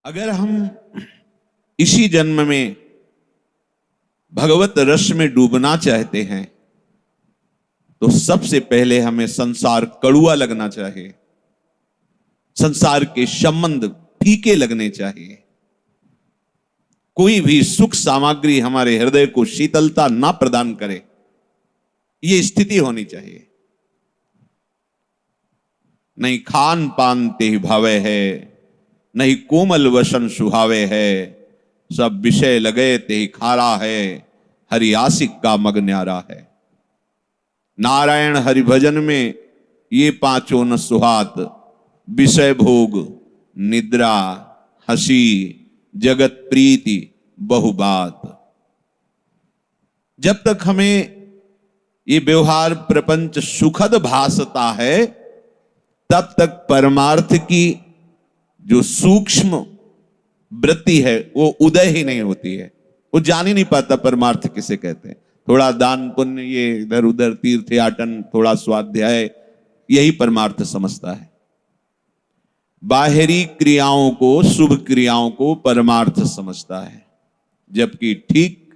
अगर हम इसी जन्म में भगवत रस में डूबना चाहते हैं तो सबसे पहले हमें संसार कड़ुआ लगना चाहिए, संसार के संबंध फीके लगने चाहिए। कोई भी सुख सामग्री हमारे हृदय को शीतलता ना प्रदान करे, यह स्थिति होनी चाहिए। नहीं खान पान ते भावे है, नहीं कोमल वसन सुहावे है, सब विषय लगे ते खारा है, हरि आशिक का मग न्यारा है। नारायण हरि भजन में ये पांचों न सुहात, विषय भोग, निद्रा, हंसी, जगत प्रीति, बहुबात। जब तक हमें ये व्यवहार प्रपंच सुखद भासता है तब तक परमार्थ की जो सूक्ष्म वृत्ति है वो उदय ही नहीं होती है। वो जान ही नहीं पाता परमार्थ किसे कहते हैं। थोड़ा दान पुण्य, ये इधर उधर तीर्थयाटन, थोड़ा स्वाध्याय, यही परमार्थ समझता है। बाहरी क्रियाओं को, शुभ क्रियाओं को परमार्थ समझता है, जबकि ठीक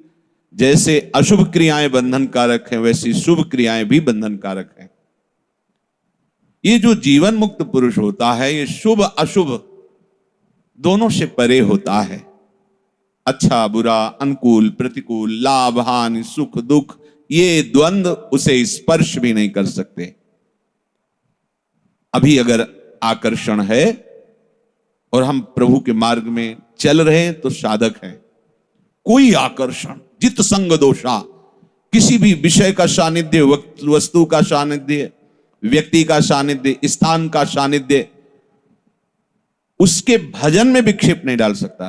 जैसे अशुभ क्रियाएं बंधनकारक हैं वैसी शुभ क्रियाएं भी बंधनकारक हैं। ये जो जीवन मुक्त पुरुष होता है ये शुभ अशुभ दोनों से परे होता है। अच्छा बुरा, अनुकूल प्रतिकूल, लाभ हानि, सुख दुख, ये द्वंद्व उसे स्पर्श भी नहीं कर सकते। अभी अगर आकर्षण है और हम प्रभु के मार्ग में चल रहे हैं तो साधक है। कोई आकर्षण, जित संग दोषा, किसी भी विषय का सानिध्य, वस्तु का सानिध्य, व्यक्ति का सानिध्य, स्थान का सानिध्य उसके भजन में विक्षेप नहीं डाल सकता।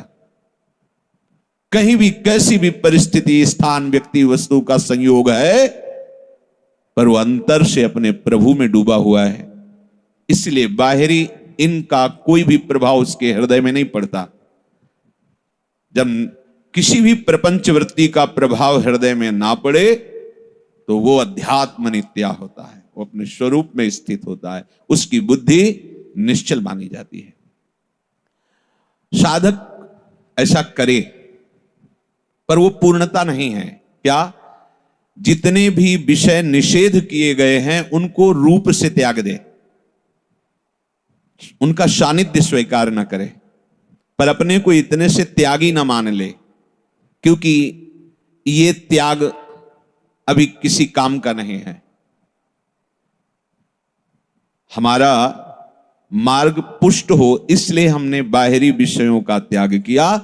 कहीं भी कैसी भी परिस्थिति, स्थान, व्यक्ति, वस्तु का संयोग है पर वो अंतर से अपने प्रभु में डूबा हुआ है, इसलिए बाहरी इनका कोई भी प्रभाव उसके हृदय में नहीं पड़ता। जब किसी भी प्रपंच वृत्ति का प्रभाव हृदय में ना पड़े तो वो अध्यात्म नित्या होता है, वो अपने स्वरूप में स्थित होता है, उसकी बुद्धि निश्चल मानी जाती है। साधक ऐसा करे पर वो पूर्णता नहीं है। क्या? जितने भी विषय निषेध किए गए हैं उनको रूप से त्याग दे, उनका सानिध्य स्वीकार न करे, पर अपने को इतने से त्यागी न मान ले, क्योंकि ये त्याग अभी किसी काम का नहीं है। हमारा मार्ग पुष्ट हो इसलिए हमने बाहरी विषयों का त्याग किया,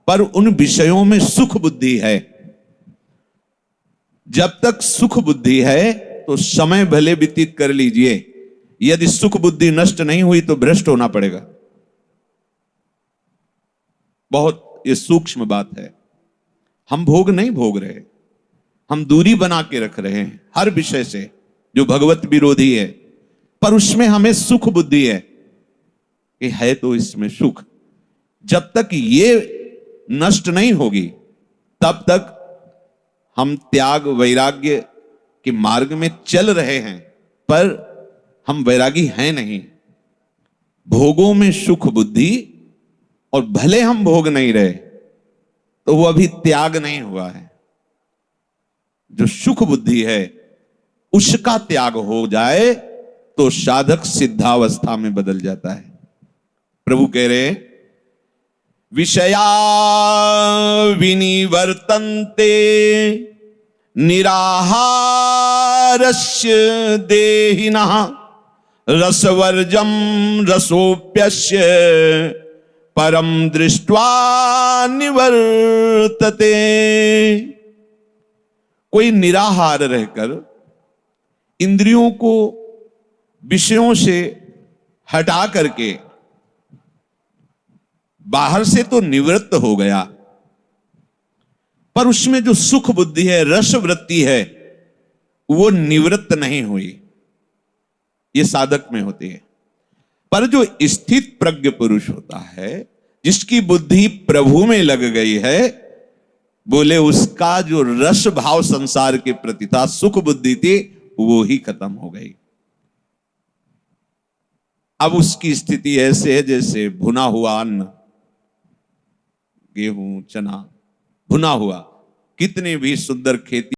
पर उन विषयों में सुख बुद्धि है। जब तक सुख बुद्धि है तो समय भले व्यतीत कर लीजिए, यदि सुख बुद्धि नष्ट नहीं हुई तो भ्रष्ट होना पड़ेगा। बहुत ये सूक्ष्म बात है। हम भोग नहीं भोग रहे, हम दूरी बना के रख रहे हैं हर विषय से जो भगवत विरोधी है, पर उसमें हमें सुख बुद्धि है कि है तो इसमें सुख। जब तक ये नष्ट नहीं होगी तब तक हम त्याग वैराग्य के मार्ग में चल रहे हैं, पर हम वैरागी हैं नहीं। भोगों में सुख बुद्धि, और भले हम भोग नहीं रहे तो वो अभी त्याग नहीं हुआ है। जो सुख बुद्धि है उसका त्याग हो जाए तो साधक सिद्धावस्था में बदल जाता है। प्रभु कह रहे विषया विनिवर्तन्ते निराहारस्य देहिनः रसवर्जम रसोप्यस्य परम दृष्ट्वा निवर्तते। कोई निराहार रहकर इंद्रियों को विषयों से हटा करके बाहर से तो निवृत्त हो गया, पर उसमें जो सुख बुद्धि है, रस वृत्ति है, वो निवृत्त नहीं हुई। ये साधक में होती है। पर जो स्थित प्रज्ञ पुरुष होता है, जिसकी बुद्धि प्रभु में लग गई है, बोले उसका जो रस भाव संसार के प्रति था, सुख बुद्धि थी, वो ही खत्म हो गई। अब उसकी स्थिति ऐसे है जैसे भुना हुआ अन्न गेहूं, चना, भुना हुआ, कितनी भी सुंदर खेती